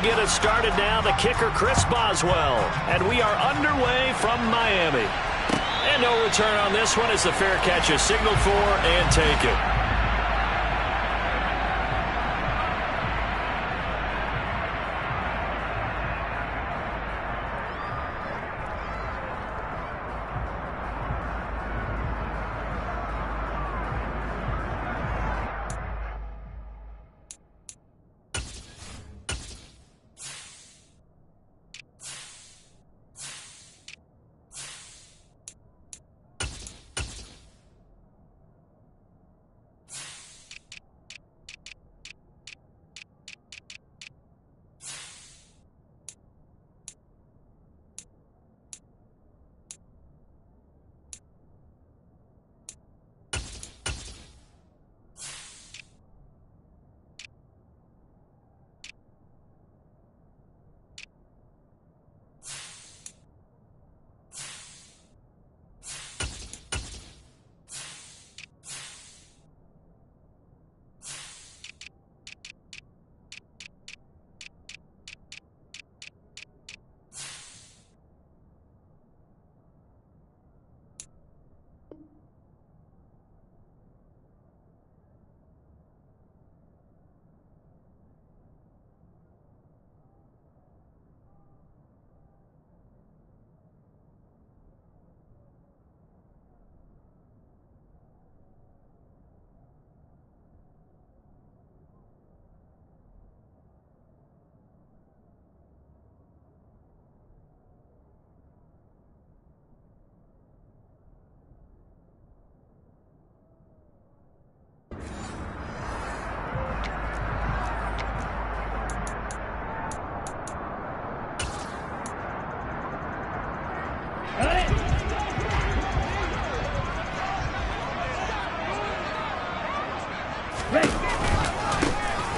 get us started now, the kicker, Chris Boswell. And we are underway from Miami. And no return on this one as the fair catch is signaled for and taken.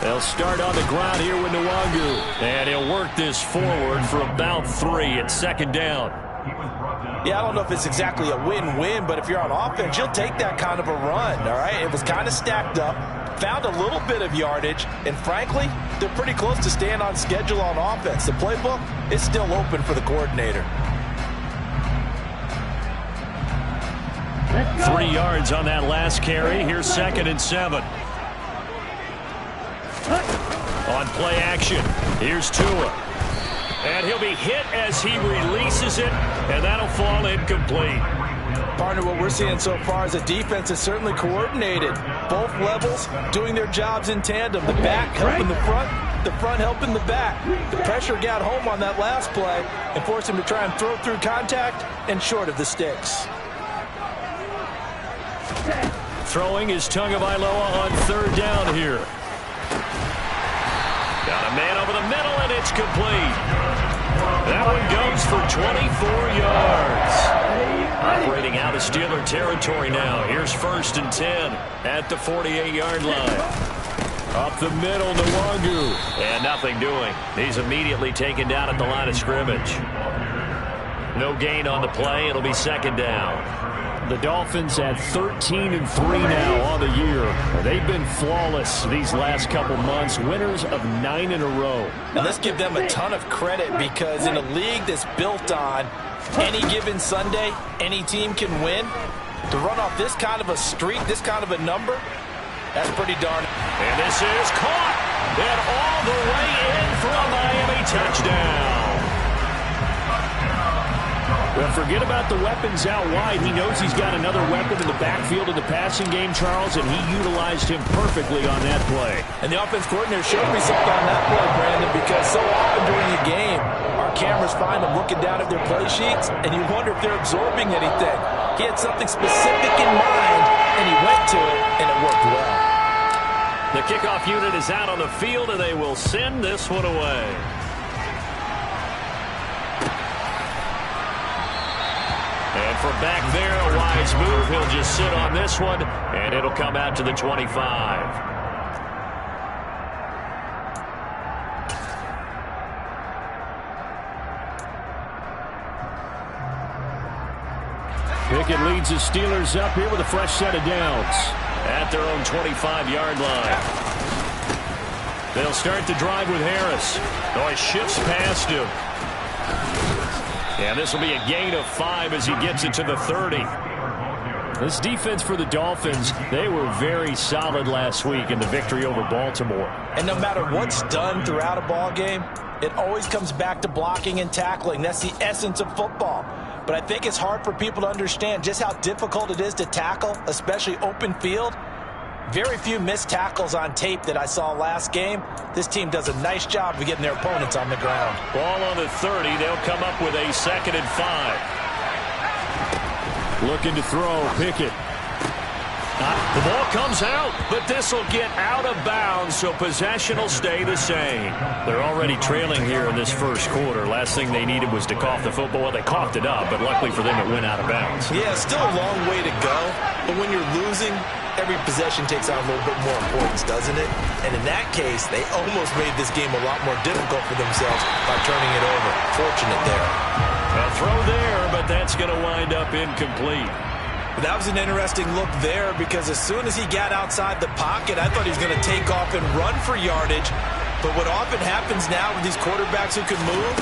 They'll start on the ground here with Nwangu. And he'll work this forward for about 3 at second down. Yeah, I don't know if it's exactly a win-win, but if you're on offense, you'll take that kind of a run, all right? It was kind of stacked up, found a little bit of yardage, and frankly, they're pretty close to staying on schedule on offense. The playbook is still open for the coordinator. 3 yards on that last carry. Here's 2nd and 7. On play action, here's Tua. And he'll be hit as he releases it, and that'll fall incomplete. Partner, what we're seeing so far is the defense is certainly coordinated. Both levels doing their jobs in tandem. The back helping the front helping the back. The pressure got home on that last play and forced him to try and throw through contact and short of the sticks. Throwing is Tagovailoa on 3rd down here. Got a man over the middle, and it's complete. That one goes for 24 yards. Operating out of Steeler territory now. Here's 1st and 10 at the 48-yard line. Up the middle, Nwangu. And nothing doing. He's immediately taken down at the line of scrimmage. No gain on the play. It'll be 2nd down. The Dolphins at 13-3 now on the year. They've been flawless these last couple months, winners of 9 in a row. Now let's give them a ton of credit because in a league that's built on any given Sunday, any team can win. To run off this kind of a streak, this kind of a number, that's pretty darn. And this is caught and all the way in for a Miami touchdown. Well, forget about the weapons out wide. He knows he's got another weapon in the backfield in the passing game, Charles, and he utilized him perfectly on that play. And the offense coordinator showed me something on that play, Brandon, because so often during the game, our cameras find them looking down at their play sheets, and you wonder if they're absorbing anything. He had something specific in mind, and he went to it, and it worked well. The kickoff unit is out on the field, and they will send this one away. And from back there, a wise move. He'll just sit on this one, and it'll come out to the 25. Pickett leads the Steelers up here with a fresh set of downs at their own 25-yard line. They'll start the drive with Harris. Oh, he shifts past him. And this will be a gain of 5 as he gets it to the 30. This defense for the Dolphins, they were very solid last week in the victory over Baltimore. And no matter what's done throughout a ball game, it always comes back to blocking and tackling. That's the essence of football. But I think it's hard for people to understand just how difficult it is to tackle, especially open field. Very few missed tackles on tape that I saw last game. This team does a nice job of getting their opponents on the ground. Ball on the 30. They'll come up with a 2nd and 5. Looking to throw. Pickett. The ball comes out, but this will get out of bounds, so possession will stay the same. They're already trailing here in this first quarter. Last thing they needed was to cough the football. Well, they coughed it up, but luckily for them, it went out of bounds. Yeah, still a long way to go, but when you're losing, every possession takes on a little bit more importance, doesn't it? And in that case, they almost made this game a lot more difficult for themselves by turning it over. Fortunate there. A throw there, but that's going to wind up incomplete. But that was an interesting look there because as soon as he got outside the pocket, I thought he was going to take off and run for yardage. But what often happens now with these quarterbacks who can move,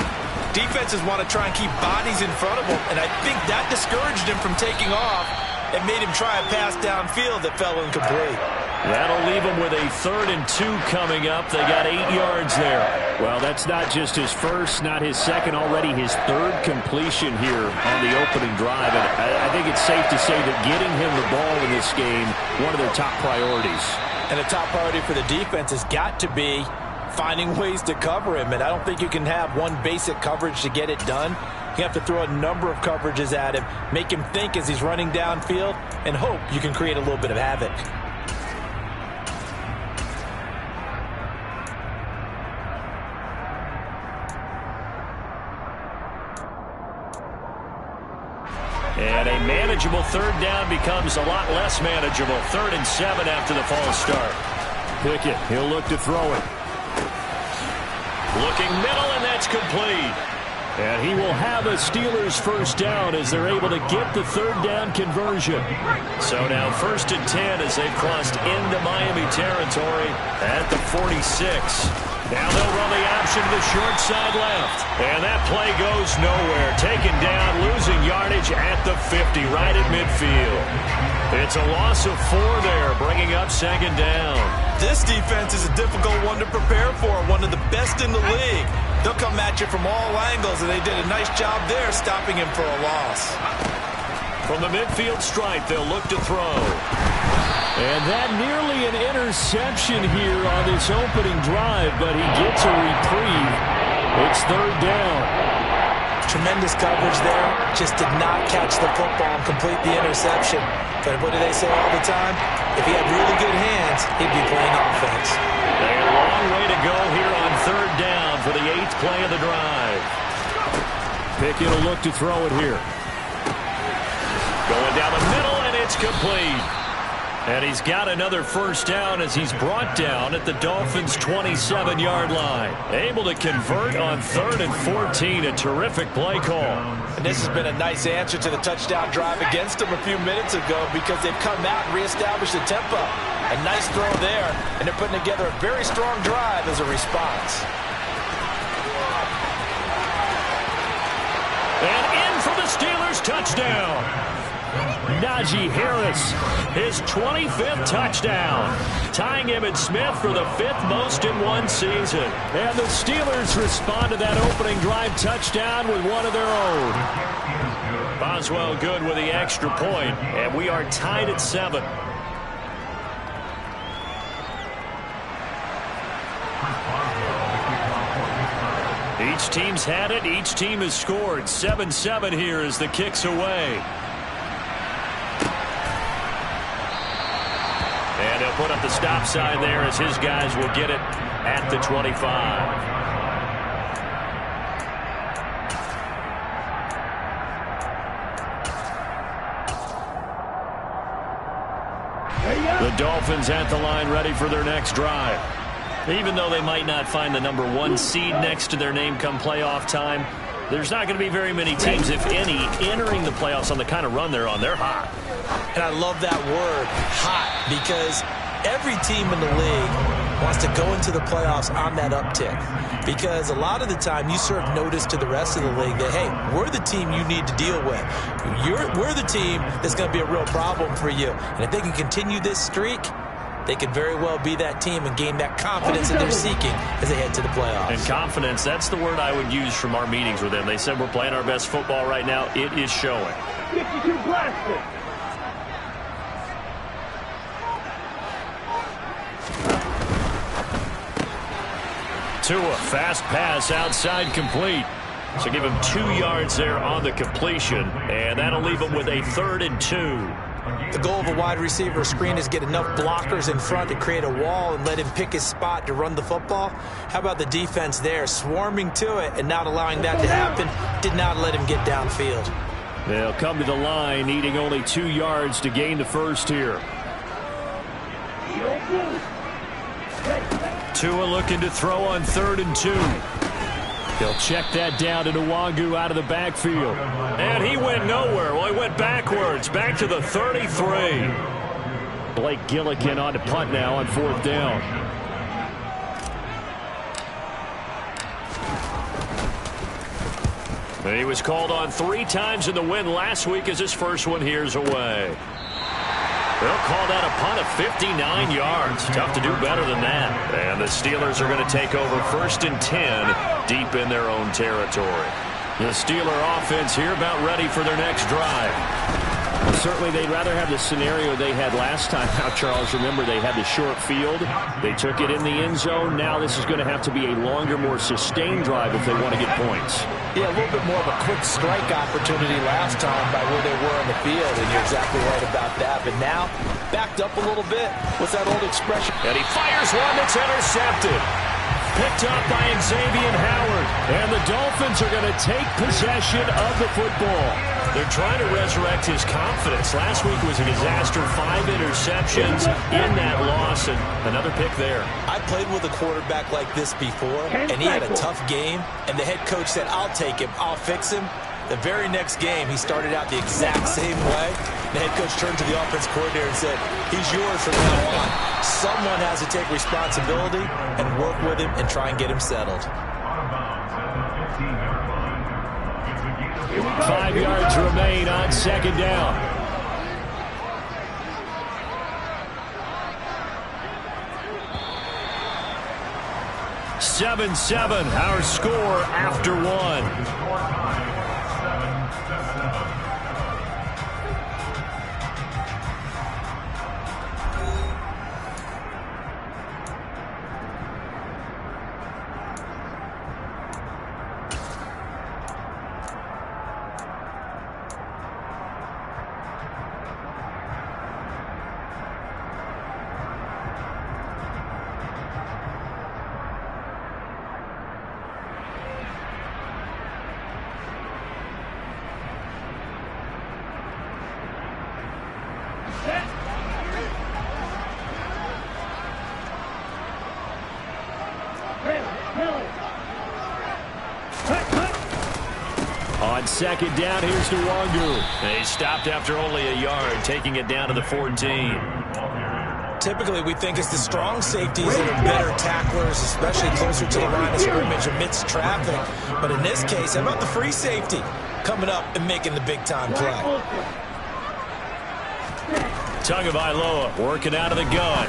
defenses want to try and keep bodies in front of them, and I think that discouraged him from taking off and made him try a pass downfield that fell incomplete. That'll leave him with a 3rd and 2 coming up. They got 8 yards there. Well, that's not just his first, not his second, already his 3rd completion here on the opening drive. And I think it's safe to say that getting him the ball in this game, one of their top priorities. And a top priority for the defense has got to be finding ways to cover him. And I don't think you can have one basic coverage to get it done. You have to throw a number of coverages at him, make him think as he's running downfield, and hope you can create a little bit of havoc. And a manageable 3rd down becomes a lot less manageable. 3rd and 7 after the false start. Pickett, he'll look to throw it. Looking middle, and that's complete. And he will have a Steelers first down as they're able to get the 3rd down conversion. So now 1st and 10 as they've crossed into Miami territory at the 46. Now they'll run the option to the short side left. And that play goes nowhere. Taken down, losing yardage at the 50, right at midfield. It's a loss of 4 there, bringing up 2nd down. This defense is a difficult one to prepare for, one of the best in the league. They'll come at you from all angles, and they did a nice job there stopping him for a loss. From the midfield stripe, they'll look to throw. And that nearly an interception here on this opening drive, but he gets a reprieve. It's 3rd down. Tremendous coverage there. Just did not catch the football and complete the interception. But what do they say all the time? If he had really good hands, he'd be playing offense. A long way to go here on 3rd down for the 8th play of the drive. Pickett will look to throw it here. Going down the middle, and it's complete. And he's got another first down as he's brought down at the Dolphins' 27-yard line. Able to convert on 3rd and 14. A terrific play call. And this has been a nice answer to the touchdown drive against them a few minutes ago because they've come out and reestablished the tempo. A nice throw there, and they're putting together a very strong drive as a response. And in for the Steelers touchdown. Najee Harris, his 25th touchdown, tying Emmitt Smith for the 5th most in one season. And the Steelers respond to that opening drive touchdown with one of their own. Boswell good with the extra point, and we are tied at 7. Each team's had it. Each team has scored. 7-7 here as the kick's away. And they'll put up the stop sign there as his guys will get it at the 25. The Dolphins at the line ready for their next drive. Even though they might not find the number 1 seed next to their name come playoff time, there's not going to be very many teams, if any, entering the playoffs on the kind of run they're on. They're hot. And I love that word, hot, because every team in the league wants to go into the playoffs on that uptick, because a lot of the time you serve notice to the rest of the league that, hey, we're the team you need to deal with. We're the team that's going to be a real problem for you. And if they can continue this streak, they could very well be that team and gain that confidence that they're seeking as they head to the playoffs. And confidence, that's the word I would use from our meetings with them. They said we're playing our best football right now. It is showing. 52 plastic. Tua, fast pass outside, complete. So give him 2 yards there on the completion, and that'll leave him with a 3rd and 2. The goal of a wide receiver screen is get enough blockers in front to create a wall and let him pick his spot to run the football. How about the defense there, swarming to it and not allowing that to happen? Did not let him get downfield. They'll come to the line, needing only 2 yards to gain the first here. Tua looking to throw on 3rd and 2. They'll check that down to Nwangu out of the backfield. And he went nowhere. Well, he went backwards, back to the 33. Blake Gillikin on to punt now on 4th down. And he was called on 3 times in the win last week as his first one here's away. They'll call that a punt of 59 yards. Tough to do better than that. And the Steelers are going to take over 1st and 10 deep in their own territory. The Steeler offense here about ready for their next drive. Well, certainly they'd rather have the scenario they had last time out, Charles. Remember, they had the short field. They took it in the end zone. Now this is going to have to be a longer, more sustained drive if they want to get points. Yeah, a little bit more of a quick strike opportunity last time by where they were on the field, and you're exactly right about that. But now, backed up a little bit. What's that old expression? And he fires one that's intercepted. Picked up by Xavier Howard. And the Dolphins are going to take possession of the football. They're trying to resurrect his confidence. Last week was a disaster. 5 interceptions in that loss, and another pick there. I played with a quarterback like this before, and he had a tough game, and the head coach said, I'll take him, I'll fix him. The very next game, he started out the exact same way. The head coach turned to the offense coordinator and said, he's yours from now on. Someone has to take responsibility and work with him and try and get him settled. 5 yards remain on 2nd down. Seven, our score after 1. On 2nd down, here's Nwangu. They stopped after only a yard, taking it down to the 14. Typically, we think it's the strong safeties that are better tacklers, especially closer to the line of scrimmage amidst traffic. But in this case, how about the free safety coming up and making the big-time play? Tagovailoa working out of the gun.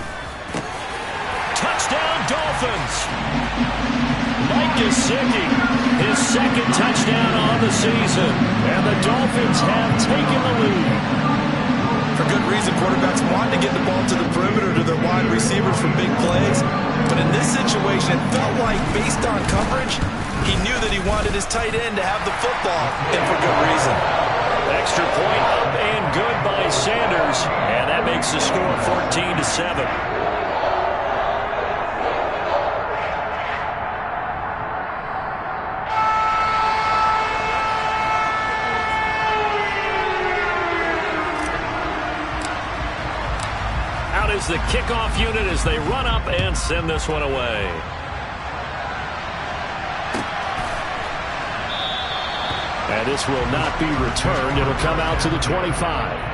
Touchdown, Dolphins! Mike Gesicki, his 2nd touchdown on the season. And the Dolphins have taken the lead. For good reason, quarterbacks want to get the ball to the perimeter to their wide receivers for big plays. But in this situation, it felt like, based on coverage, he knew that he wanted his tight end to have the football, and for good reason. Extra point up and good by Sanders. And that makes the score 14-7. Is the kickoff unit as they run up and send this one away. And this will not be returned. It'll come out to the 25.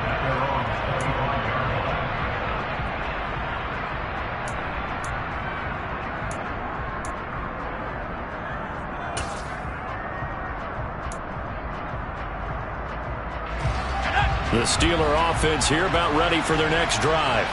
The Steeler offense here about ready for their next drive.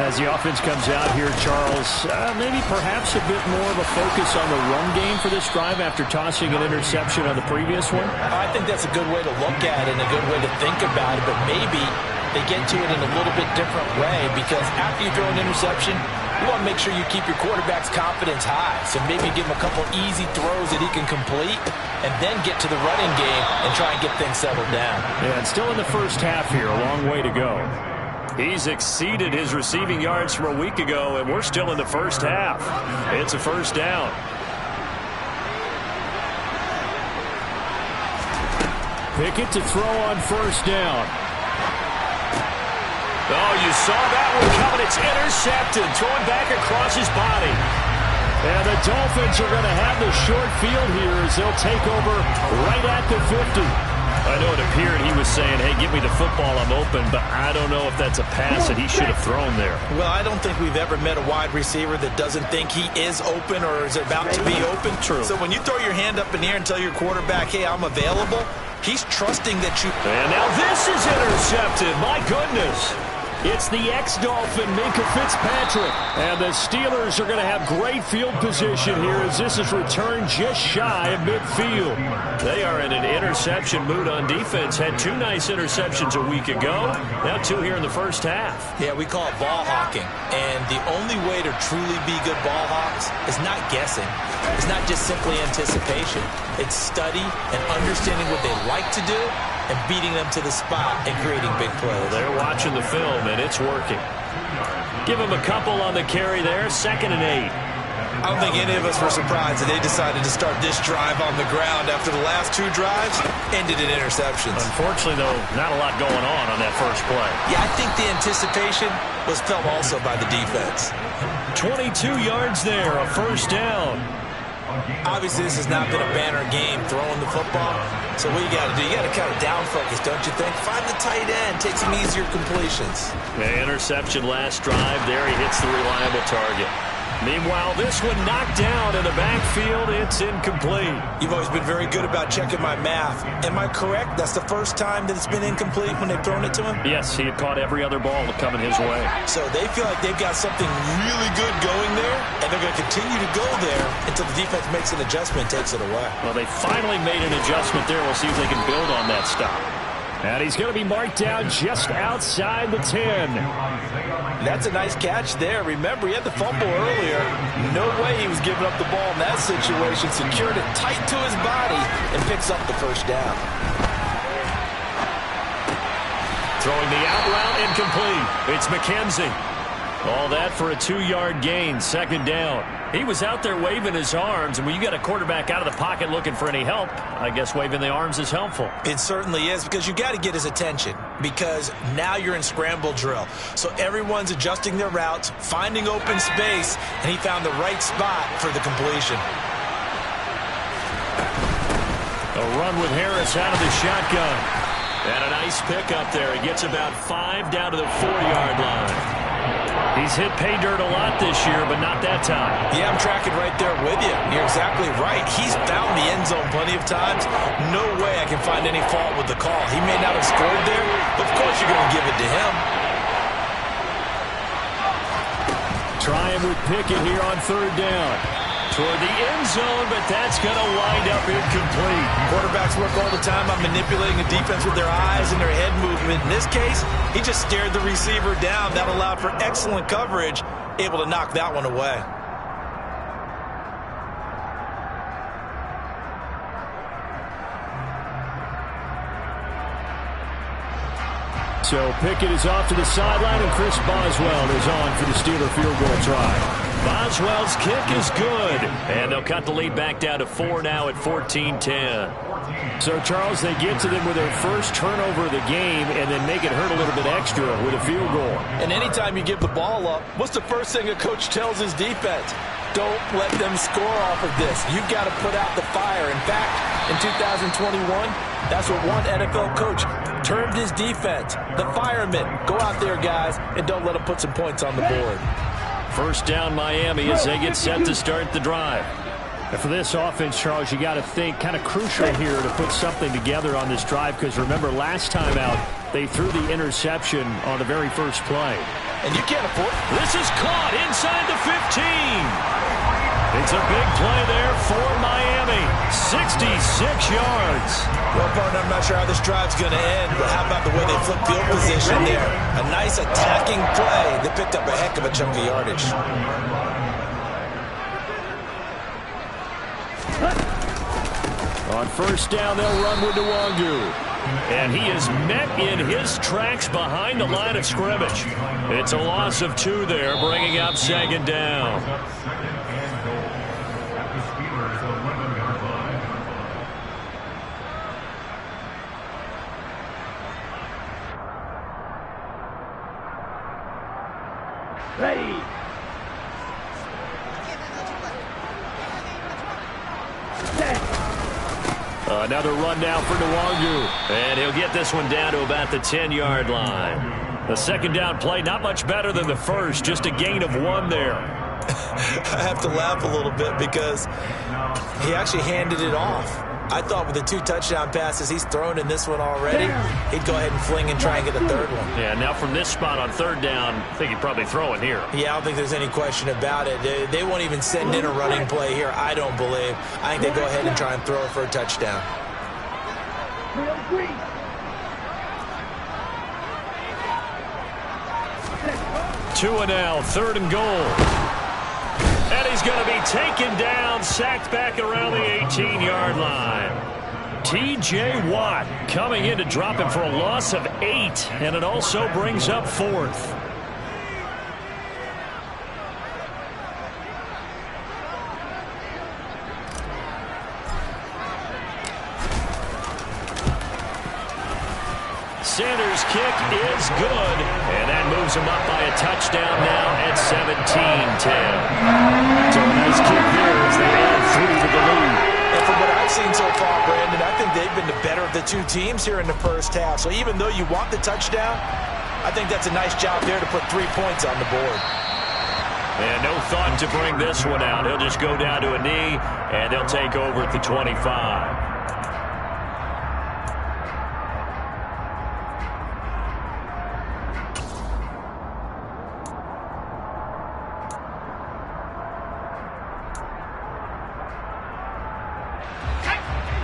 As the offense comes out here, Charles, maybe perhaps a bit more of a focus on the run game for this drive after tossing an interception on the previous one? I think that's a good way to look at it and a good way to think about it, but maybe they get to it in a little bit different way, because after you throw an interception, you want to make sure you keep your quarterback's confidence high. So maybe give him a couple easy throws that he can complete and then get to the running game and try and get things settled down. Yeah, and still in the first half here, a long way to go. He's exceeded his receiving yards from a week ago, and we're still in the first half. It's a first down. Pickett to throw on first down. Oh, you saw that one coming. It's intercepted. Throwing back across his body. And the Dolphins are going to have the short field here as they'll take over right at the 50. I know it appeared he was saying, hey, give me the football, I'm open, but I don't know if that's a pass that he should have thrown there. Well, I don't think we've ever met a wide receiver that doesn't think he is open or is about to be open. True. So when you throw your hand up in the air and tell your quarterback, hey, I'm available, he's trusting that you... And now this is intercepted. My goodness. It's the ex-Dolphin, Minkah Fitzpatrick. And the Steelers are going to have great field position here as this is returned just shy of midfield. They are in an interception mood on defense. Had 2 nice interceptions a week ago. Now 2 here in the first half. Yeah, we call it ball hawking. And the only way to truly be good ball hawks is not guessing. It's not just simply anticipation. It's study and understanding what they like to do and beating them to the spot and creating big plays. They're watching the film, and it's working. Give them a couple on the carry there. 2nd and 8. I don't think any of us were surprised that they decided to start this drive on the ground after the last 2 drives ended in interceptions. Unfortunately, though, not a lot going on that first play. Yeah, I think the anticipation was felt also by the defense. 22 yards there, a first down. Obviously, this has not been a banner game throwing the football. So what you got to do, you got to kind of down focus, don't you think? Find the tight end, take some easier completions. The interception last drive. There he hits the reliable target. Meanwhile, this one knocked down in the backfield. It's incomplete. You've always been very good about checking my math. Am I correct? That's the first time that it's been incomplete when they've thrown it to him? Yes, he had caught every other ball coming his way. So they feel like they've got something really good going there, and they're going to continue to go there until the defense makes an adjustment and takes it away. Well, they finally made an adjustment there. We'll see if they can build on that stop. And he's going to be marked down just outside the 10. That's a nice catch there. Remember, he had the fumble earlier. No way he was giving up the ball in that situation. Secured it tight to his body and picks up the first down. Throwing the out route incomplete. It's McKenzie. All that for a 2-yard gain, 2nd down. He was out there waving his arms, and when you got a quarterback out of the pocket looking for any help, I guess waving the arms is helpful. It certainly is, because you got to get his attention, because now you're in scramble drill. So everyone's adjusting their routes, finding open space, and he found the right spot for the completion. A run with Harris out of the shotgun. And a nice pickup there. He gets about 5 down to the 4-yard line. He's hit pay dirt a lot this year, but not that time. Yeah, I'm tracking right there with you. You're exactly right. He's found the end zone plenty of times. No way I can find any fault with the call. He may not have scored there, but of course you're going to give it to him. Trying with Pickett here on 3rd down. Toward the end zone, but that's going to wind up incomplete. Quarterbacks work all the time on manipulating the defense with their eyes and their head movement. In this case, he just stared the receiver down. That allowed for excellent coverage, able to knock that one away. So Pickett is off to the sideline, and Chris Boswell is on for the Steeler field goal try. Boswell's kick is good. And they'll cut the lead back down to 4 now at 14-10. So, Charles, they get to them with their first turnover of the game and then make it hurt a little bit extra with a field goal. And anytime you give the ball up, what's the first thing a coach tells his defense? Don't let them score off of this. You've got to put out the fire. In fact, in 2021, that's what one NFL coach termed his defense. The firemen. Go out there, guys, and don't let them put some points on the board. First down Miami as they get set to start the drive. And for this offense, Charles, you got to think kind of crucial here to put something together on this drive, because remember last time out they threw the interception on the very first play. And you can't afford it. This is caught inside the 15. It's a big play there for Miami. 66 yards. Well, partner, I'm not sure how this drive's going to end, but how about the way they flip field position there? A nice attacking play. They picked up a heck of a chunk of yardage. On first down, they'll run with Nwangu. And he is met in his tracks behind the line of scrimmage. It's a loss of 2 there, bringing up second down. Ready. Another run now for Nwangu. And he'll get this one down to about the 10-yard line. The second down play, not much better than the first, just a gain of 1 there. I have to laugh a little bit because he actually handed it off. I thought with the 2 touchdown passes he's thrown in this one already, he'd go ahead and fling and try and get a third one. Yeah, now from this spot on third down, I think he'd probably throw it here. Yeah, I don't think there's any question about it. They won't even send in a running play here, I don't believe. I think they go ahead and try and throw it for a touchdown. 2 and now, 3rd and goal. And he's going to be taken down, sacked back around the 18-yard line. T.J. Watt coming in to drop him for a loss of 8, and it also brings up 4th. Sanders' kick is good, and that moves him up by a touchdown now at 17-10. So a nice kick here as they add 3 to the lead. And from what I've seen so far, Brandon, I think they've been the better of the 2 teams here in the first half. So even though you want the touchdown, I think that's a nice job there to put 3 points on the board. And no thought to bring this one out. He'll just go down to a knee, and they'll take over at the 25.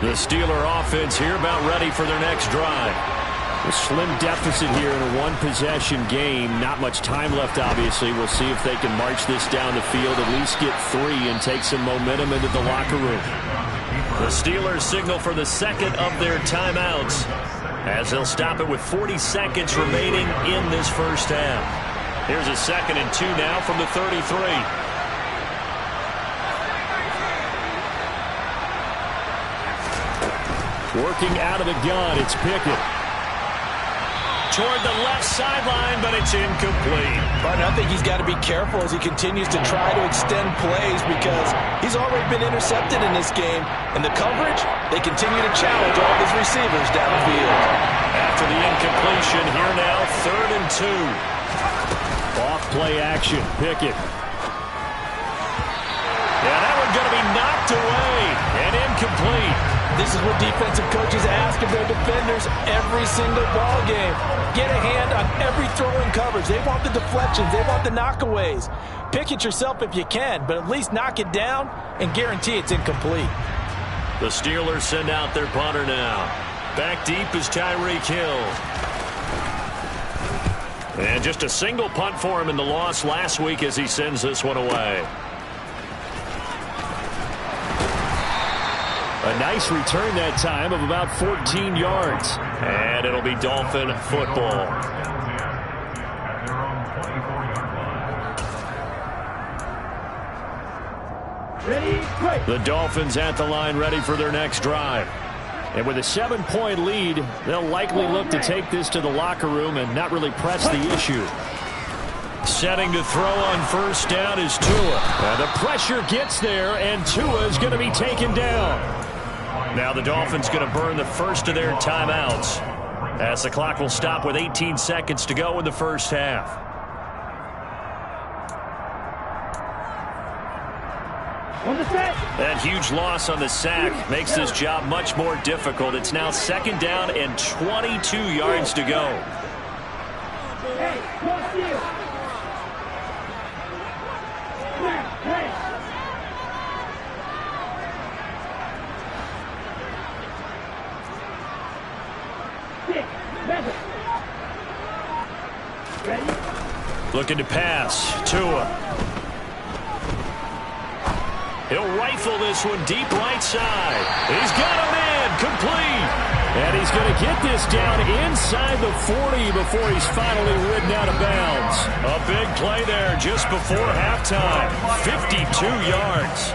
The Steeler offense here about ready for their next drive. A slim deficit here in a 1-possession game. Not much time left, obviously. We'll see if they can march this down the field, at least get 3 and take some momentum into the locker room. The Steelers signal for the second of their timeouts as they'll stop it with 40 seconds remaining in this first half. Here's a 2nd and 2 now from the 33. Working out of the gun, it's Pickett. Toward the left sideline, but it's incomplete. But I think he's got to be careful as he continues to try to extend plays because he's already been intercepted in this game. And the coverage, they continue to challenge all of his receivers downfield. After the incompletion, here now, 3rd and 2. Off play action, Pickett. Yeah, that one's going to be knocked away and incomplete. This is what defensive coaches ask of their defenders every single ball game. Get a hand on every throw in coverage. They want the deflections. They want the knockaways. Pick it yourself if you can, but at least knock it down and guarantee it's incomplete. The Steelers send out their punter now. Back deep is Tyreek Hill. And just a single punt for him in the loss last week as he sends this one away. A nice return that time of about 14 yards. And it'll be Dolphin football. The Dolphins at the line ready for their next drive. And with a 7-point lead, they'll likely look to take this to the locker room and not really press the issue. Setting to throw on first down is Tua. And the pressure gets there, and Tua is going to be taken down. Now the Dolphins going to burn the first of their timeouts as the clock will stop with 18 seconds to go in the first half. That huge loss on the sack makes this job much more difficult. It's now 2nd down and 22 yards to go. Hey, what's you? Hey. Looking to pass. Tua. He'll rifle this one deep right side. He's got a man. Complete. And he's going to get this down inside the 40 before he's finally ridden out of bounds. A big play there just before halftime. 52 yards.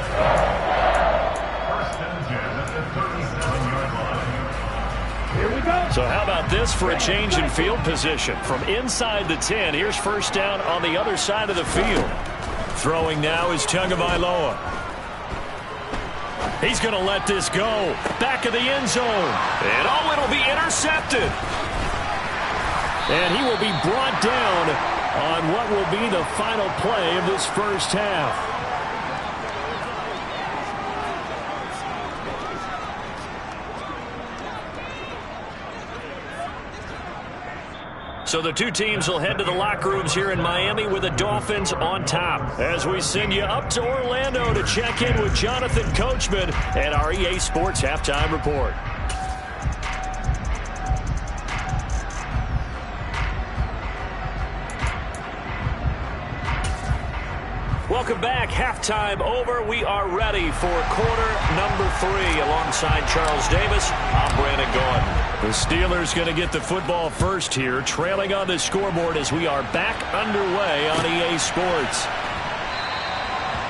So how about this for a change in field position? From inside the 10, here's 1st down on the other side of the field. Throwing now is Tagovailoa. He's going to let this go. Back of the end zone. And it'll be intercepted. And he will be brought down on what will be the final play of this first half. So the two teams will head to the locker rooms here in Miami with the Dolphins on top. As we send you up to Orlando to check in with Jonathan Coachman and our EA Sports Halftime Report. Welcome back. Halftime over. We are ready for quarter number 3. Alongside Charles Davis, I'm Brandon Gaudin. The Steelers going to get the football first here, trailing on the scoreboard as we are back underway on EA Sports.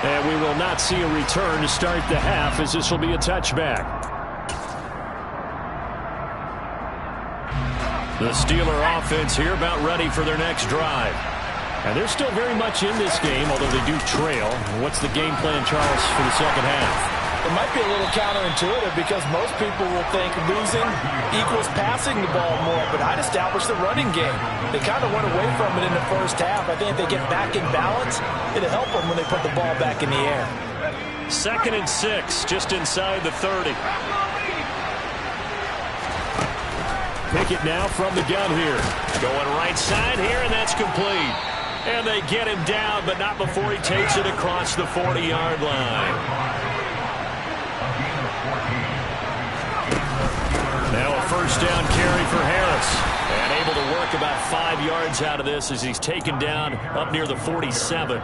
And we will not see a return to start the half, as this will be a touchback. The Steeler offense here about ready for their next drive. And they're still very much in this game, although they do trail. What's the game plan, Charles, for the second half? It might be a little counterintuitive because most people will think losing equals passing the ball more, but I'd establish the running game. They kind of went away from it in the first half. I think if they get back in balance, it'll help them when they put the ball back in the air. 2nd and 6, just inside the 30. Pickett now from the gun here. Going right side here, and that's complete. And they get him down, but not before he takes it across the 40-yard line. Now a 1st down carry for Harris. And able to work about 5 yards out of this as he's taken down up near the 47.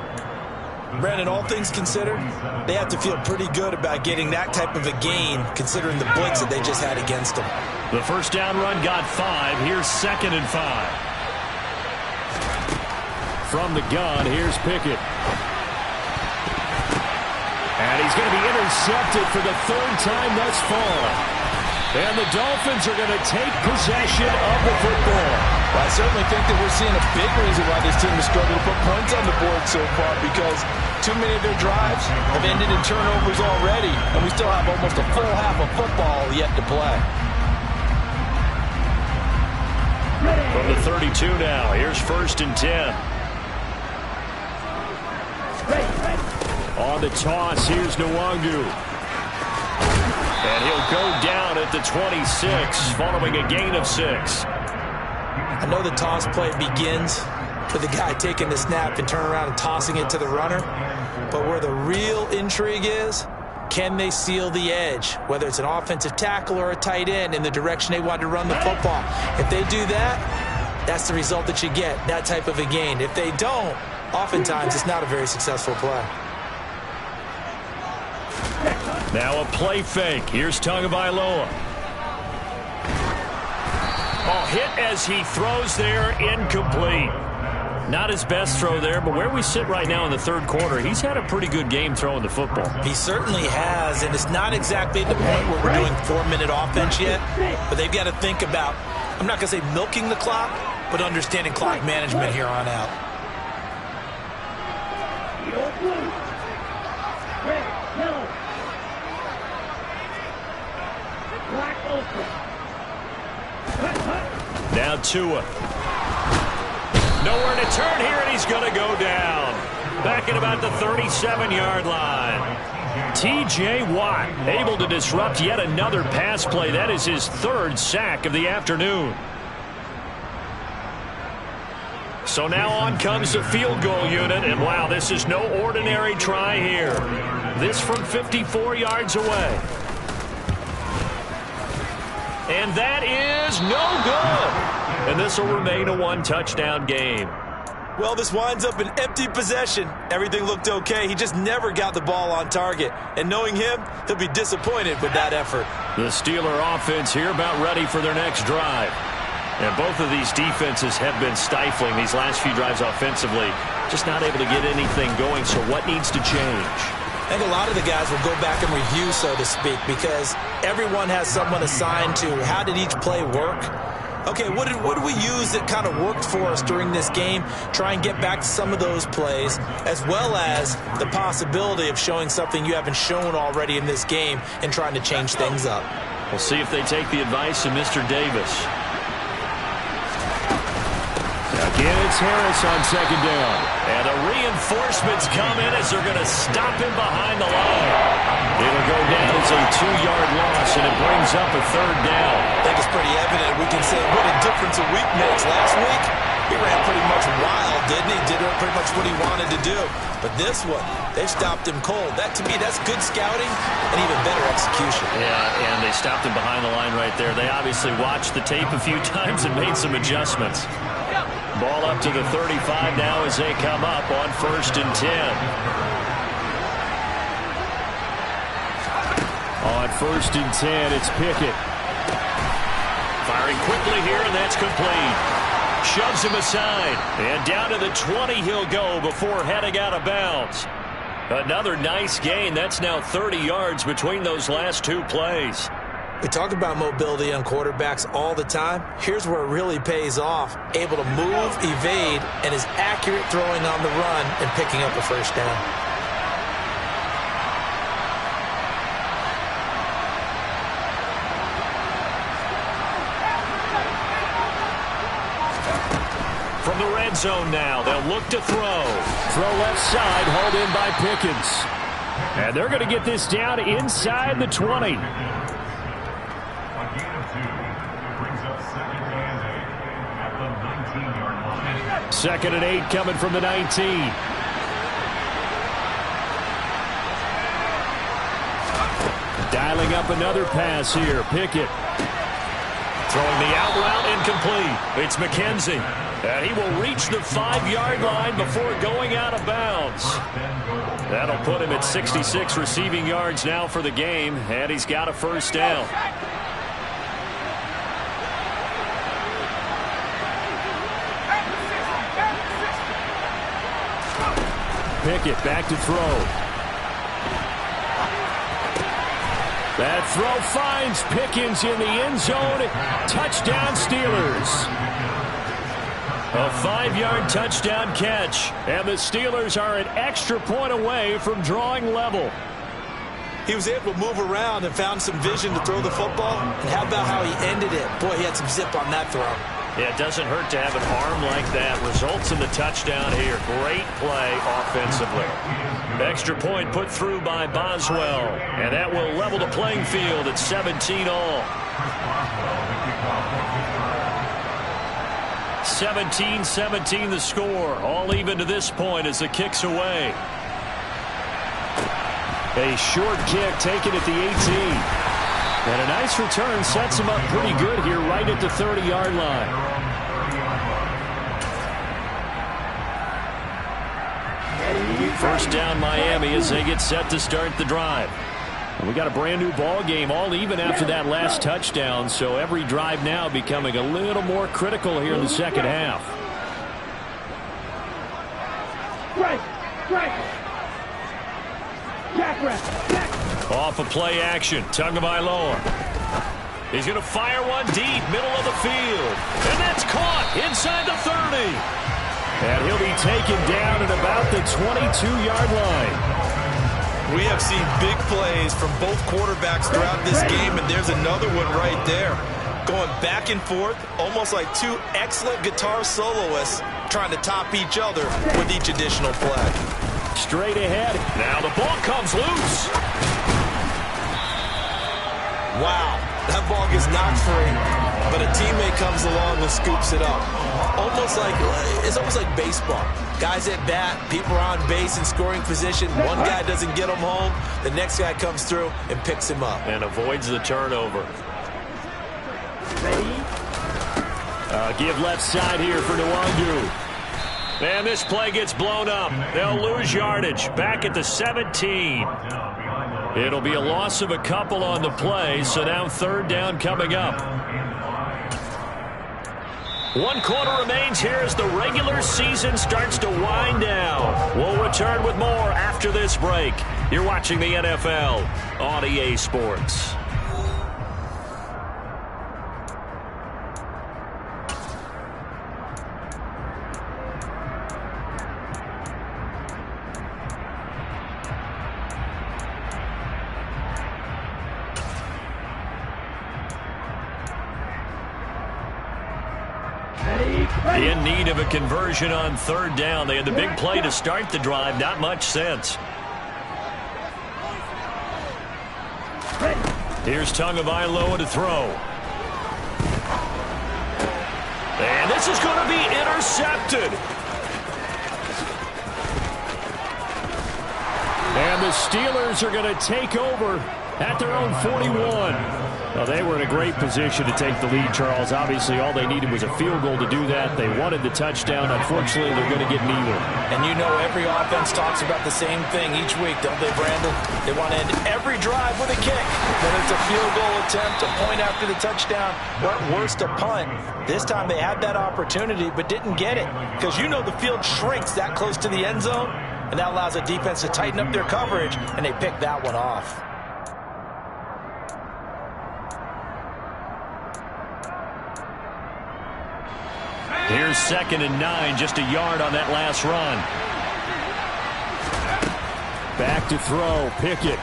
Brandon, all things considered, they have to feel pretty good about getting that type of a gain, considering the blitz that they just had against them. The 1st down run got 5. Here's 2nd and 5. From the gun, here's Pickett. And he's going to be intercepted for the 3rd time thus far. And the Dolphins are going to take possession of the football. Well, I certainly think that we're seeing a big reason why this team has struggled to put points on the board so far, because too many of their drives have ended in turnovers already, and we still have almost a full half of football yet to play. From the 32 now, here's 1st and 10. On the toss, here's Nwangu. And he'll go down at the 26, following a gain of 6. I know the toss play begins with the guy taking the snap and turning around and tossing it to the runner. But where the real intrigue is, can they seal the edge, whether it's an offensive tackle or a tight end, in the direction they want to run the football? If they do that, that's the result that you get, that type of a gain. If they don't, oftentimes it's not a very successful play. Now a play fake. Here's Tagovailoa. Oh, hit as he throws there, incomplete. Not his best throw there, but where we sit right now in the 3rd quarter, he's had a pretty good game throwing the football. He certainly has, and it's not exactly at the point where we're doing 4-minute offense yet, but they've got to think about, I'm not going to say milking the clock, but understanding clock management here on out. Now Tua. Nowhere to turn here, and he's going to go down. Back at about the 37-yard line. T.J. Watt able to disrupt yet another pass play. That is his third sack of the afternoon. So now on comes the field goal unit, and wow, this is no ordinary try here. This from 54 yards away. And that is no good. And this will remain a one-touchdown game. Well, this winds up an empty possession. Everything looked okay. He just never got the ball on target. And knowing him, he'll be disappointed with that effort. The Steeler offense here about ready for their next drive. And both of these defenses have been stifling these last few drives offensively. Just not able to get anything going, so what needs to change? I think a lot of the guys will go back and review, so to speak, because everyone has someone assigned to how did each play work. Okay, what did we use that kind of worked for us during this game? Try and get back to some of those plays, as well as the possibility of showing something you haven't shown already in this game and trying to change things up. We'll see if they take the advice of Mr. Davis. Again, it's Harris on second down. And the reinforcements come in as they're going to stop him behind the line. It'll go down as a 2-yard loss, and it brings up a third down. I think it's pretty evident. We can say what a difference a week makes. Last week, he ran pretty much wild, didn't he? Did pretty much what he wanted to do. But this one, they stopped him cold. That, to me, that's good scouting and even better execution. Yeah, and they stopped him behind the line right there. They obviously watched the tape a few times and made some adjustments. Ball up to the 35 now as they come up on 1st and 10. On 1st and 10, it's Pickett. Firing quickly here, and that's complete. Shoves him aside, and down to the 20 he'll go before heading out of bounds. Another nice gain. That's now 30 yards between those last two plays. We talk about mobility on quarterbacks all the time. Here's where it really pays off. Able to move, evade, and is accurate throwing on the run and picking up a first down. From the red zone now, they'll look to throw. Throw left side, hauled in by Pickens. And they're going to get this down inside the 20. Second and 8 coming from the 19. Dialing up another pass here. Pickett. Throwing the out route incomplete. It's McKenzie. And he will reach the 5-yard line before going out of bounds. That'll put him at 66 receiving yards now for the game. And he's got a first down. Pickett back to throw. That throw finds Pickens in the end zone. Touchdown Steelers. A 5-yard touchdown catch. And the Steelers are an extra point away from drawing level. He was able to move around and found some vision to throw the football. And how about how he ended it? Boy, he had some zip on that throw. Yeah, it doesn't hurt to have an arm like that. Results in the touchdown here. Great play offensively. Extra point put through by Boswell. And that will level the playing field at 17 all. 17-17 the score. All even to this point as the kick's away. A short kick taken at the 18. And a nice return sets him up pretty good here right at the 30-yard line. First down Miami as they get set to start the drive. And we got a brand new ball game all even after that last touchdown. So every drive now becoming a little more critical here in the second half. Off of play action, Tagovailoa. He's going to fire one deep, middle of the field. And that's caught inside the 30. And he'll be taken down at about the 22-yard line. We have seen big plays from both quarterbacks throughout this game, and there's another one right there. Going back and forth, almost like two excellent guitar soloists trying to top each other with each additional play. straight ahead. Now the ball comes loose. Wow, that ball gets knocked free, but a teammate comes along and scoops it up. It's almost like baseball. Guys at bat, people are on base in scoring position. One guy doesn't get him home. The next guy comes through and picks him up. And avoids the turnover. Give left side here for Nwangu. And this play gets blown up. They'll lose yardage. Back at the 17. It'll be a loss of a couple on the play, so now third down coming up. 1 quarter remains here as the regular season starts to wind down. We'll return with more after this break. You're watching the NFL on EA Sports. In need of a conversion on third down. They had the big play to start the drive. Not much sense. Here's Tagovailoa to throw. And this is going to be intercepted. And the Steelers are going to take over at their own 41. Well, they were in a great position to take the lead, Charles. Obviously, all they needed was a field goal to do that. They wanted the touchdown. Unfortunately, they're going to get neither. And you know every offense talks about the same thing each week, don't they, Brandon? They want to end every drive with a kick. Whether it's a field goal attempt, a point after the touchdown, or at worst, a punt. This time they had that opportunity but didn't get it because you know the field shrinks that close to the end zone, and that allows the defense to tighten up their coverage, and they picked that one off. Here's 2nd and 9, just a yard on that last run. Back to throw, Pickett.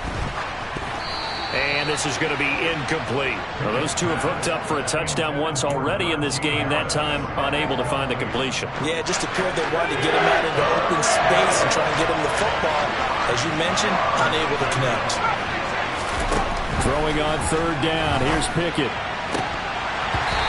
And this is going to be incomplete. Well, those two have hooked up for a touchdown once already in this game, that time unable to find the completion. Yeah, it just appeared they wanted to get him out into open space and try and get him the football. As you mentioned, unable to connect. Throwing on third down, here's Pickett.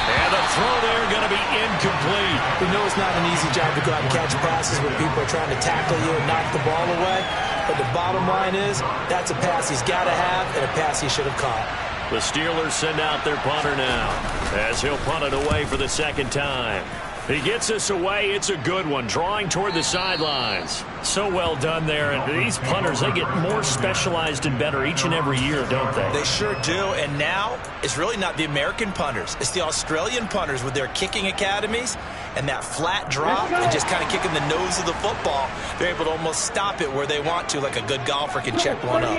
And the throw there going to be incomplete. We know it's not an easy job to go out and catch passes when people are trying to tackle you and knock the ball away. But the bottom line is, that's a pass he's got to have and a pass he should have caught. The Steelers send out their punter now as he'll punt it away for the second time. He gets this away. It's a good one, drawing toward the sidelines. So well done there. And these punters, they get more specialized and better each and every year, don't they? They sure do. And now it's really not the American punters. It's the Australian punters with their kicking academies and that flat drop and just kind of kicking the nose of the football. They're able to almost stop it where they want to, like a good golfer can check one up.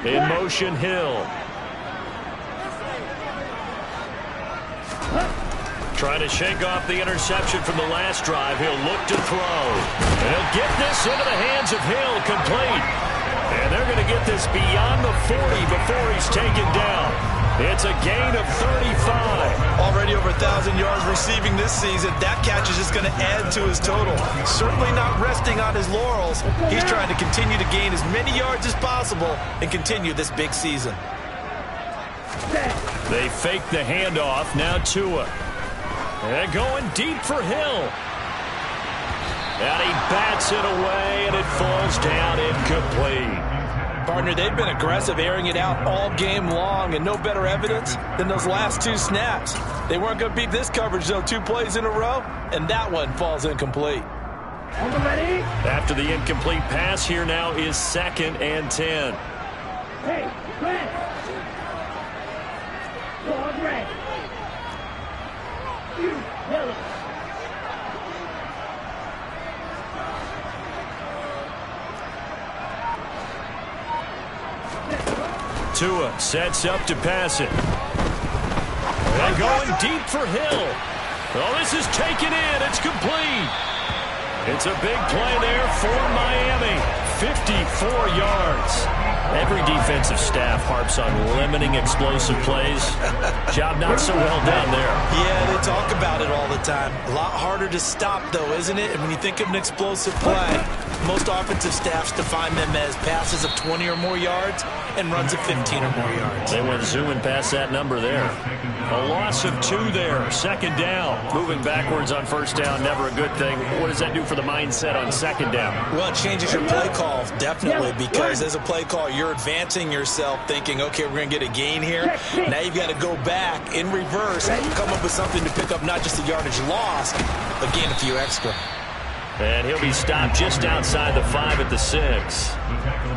In motion, Hill. Trying to shake off the interception from the last drive. He'll look to throw. And he'll get this into the hands of Hill, complete. And they're going to get this beyond the 40 before he's taken down. It's a gain of 35. Already over 1,000 yards receiving this season. That catch is just going to add to his total. Certainly not resting on his laurels. He's trying to continue to gain as many yards as possible and continue this big season. They fake the handoff. Now Tua. And going deep for Hill. And he bats it away, and it falls down incomplete. Partner, they've been aggressive, airing it out all game long, and no better evidence than those last two snaps. They weren't going to beat this coverage, though, 2 plays in a row, and that one falls incomplete. After the incomplete pass, here now is 2nd and 10. Hey, Brad. Dog red. You, yellow. Tua sets up to pass it. And going deep for Hill. Oh, this is taken in. It's complete. It's a big play there for Miami. 54 yards. Every defensive staff harps on limiting explosive plays. Job not so well done there. Yeah, they talk about it all the time. A lot harder to stop, though, isn't it? And when you think of an explosive play, most offensive staffs define them as passes of 20 or more yards and runs of 15 or more yards. They went zooming past that number there. A loss of 2 there. Second down. Moving backwards on first down, never a good thing. What does that do for the mindset on second down? Well, it changes your play call, definitely, because as a play call, you're advancing yourself thinking, okay, we're going to get a gain here. Now you've got to go back in reverse and come up with something to pick up not just the yardage lost, but gain a few extra. And he'll be stopped just outside the 5 at the 6.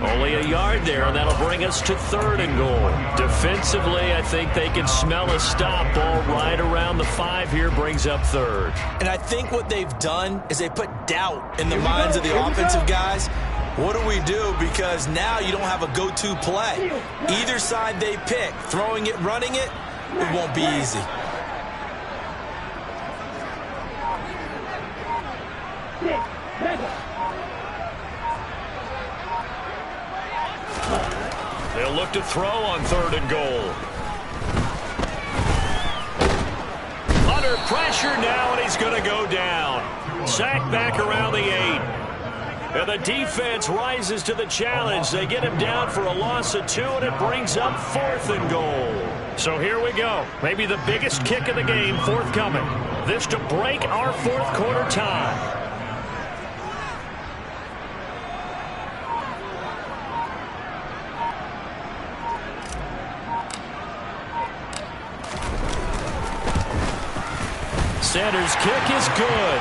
Only a yard there, and that'll bring us to 3rd and goal. Defensively, I think they can smell a stop. Ball right around the 5 here brings up 3rd. And I think what they've done is they put doubt in the minds of the offensive guys. What do we do? Because now you don't have a go-to play. Either side they pick, throwing it, running it, it won't be easy. They'll look to throw on 3rd and goal. Under pressure now, and he's going to go down. Sacked back around the 8. And the defense rises to the challenge. They get him down for a loss of 2, and it brings up 4th and goal. So here we go. Maybe the biggest kick of the game forthcoming. This to break our 4th quarter tie. Sanders' kick is good.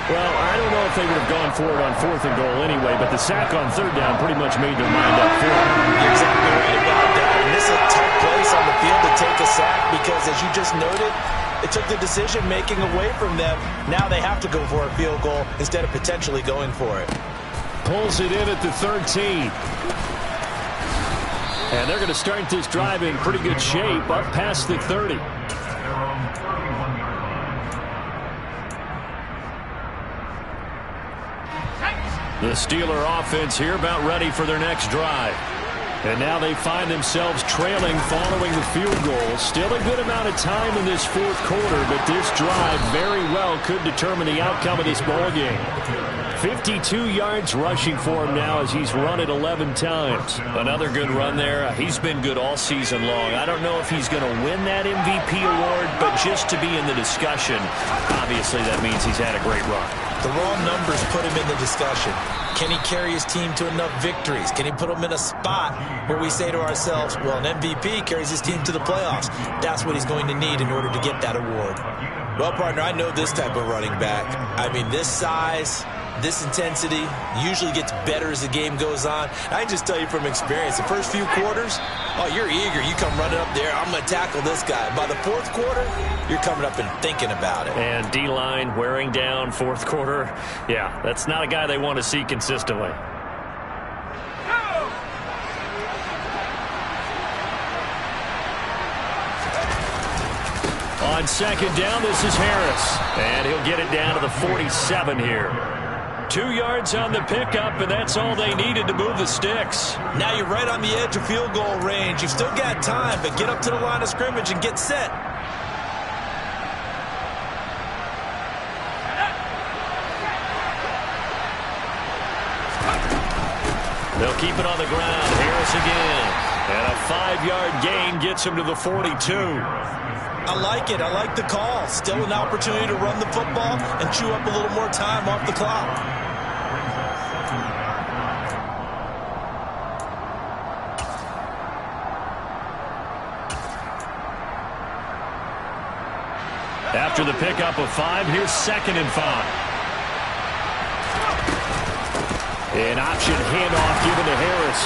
Well, I don't know if they would have gone for it on 4th and goal anyway, but the sack on 3rd down pretty much made their mind up for it. You're exactly right about that. And this is a tough place on the field to take a sack because, as you just noted, it took the decision-making away from them. Now they have to go for a field goal instead of potentially going for it. Pulls it in at the 13. And they're going to start this drive in pretty good shape up past the 30. The Steeler offense here about ready for their next drive. And now they find themselves trailing following the field goal. Still a good amount of time in this 4th quarter, but this drive very well could determine the outcome of this ball game. 52 yards rushing for him now as he's run it 11 times. Another good run there. He's been good all season long. I don't know if he's going to win that MVP award, but just to be in the discussion, obviously that means he's had a great run. The raw numbers put him in the discussion. Can he carry his team to enough victories? Can he put them in a spot where we say to ourselves, well, an MVP carries his team to the playoffs. That's what he's going to need in order to get that award. Well, partner, I know this type of running back. I mean, this size, this intensity usually gets better as the game goes on. I can just tell you from experience, the first few quarters, oh, you're eager. You come running up there, I'm going to tackle this guy. By the 4th quarter, you're coming up and thinking about it. And D-line wearing down 4th quarter. Yeah, that's not a guy they want to see consistently. On 2nd down, this is Harris. And he'll get it down to the 47 here. 2 yards on the pickup, and that's all they needed to move the sticks. Now you're right on the edge of field goal range. You've still got time, but get up to the line of scrimmage and get set. They'll keep it on the ground. Harris again. And a 5-yard gain gets him to the 42. I like it. I like the call. Still an opportunity to run the football and chew up a little more time off the clock. After the pickup of 5, here's 2nd and 5. An option handoff given to Harris.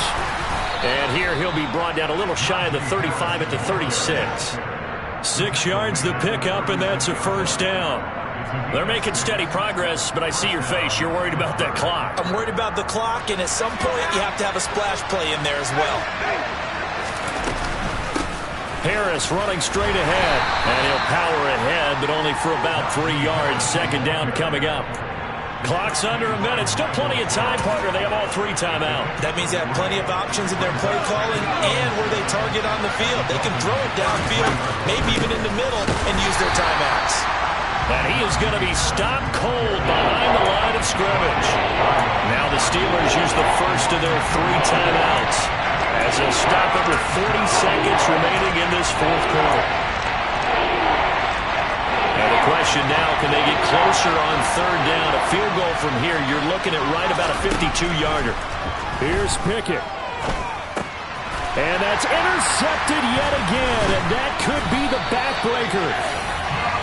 And here he'll be brought down a little shy of the 35 at the 36. 6 yards the pickup, and that's a first down. They're making steady progress, but I see your face. You're worried about that clock. I'm worried about the clock, and at some point you have to have a splash play in there as well. Harris running straight ahead, and he'll power ahead, but only for about 3 yards. 2nd down coming up. Clock's under a minute. Still plenty of time, partner. They have all 3 timeout. That means they have plenty of options in their play calling and where they target on the field. They can throw it downfield, maybe even in the middle, and use their timeouts. And he is going to be stopped cold behind the line of scrimmage. Now the Steelers use the first of their 3 timeouts as they'll stop it with 40 seconds remaining in this fourth quarter. And the question now, can they get closer on third down? A field goal from here, you're looking at right about a 52-yarder. Here's Pickett. And that's intercepted yet again, and that could be the backbreaker.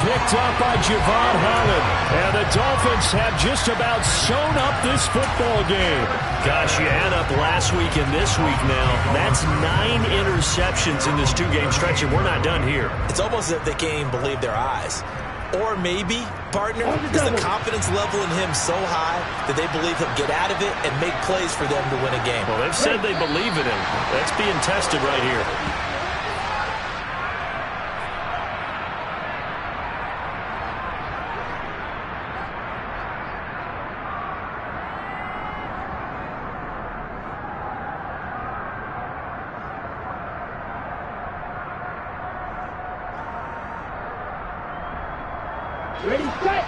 Picked up by Javon Holland. And the Dolphins have just about sewn up this football game. Gosh, you add up last week and this week now. That's 9 interceptions in this 2-game stretch, and we're not done here. It's almost as if they can't even believe their eyes. Or maybe, partner, is the confidence level in him so high that they believe he'll get out of it and make plays for them to win a game. Well, they've said they believe in him. That's being tested right here. Ready, set.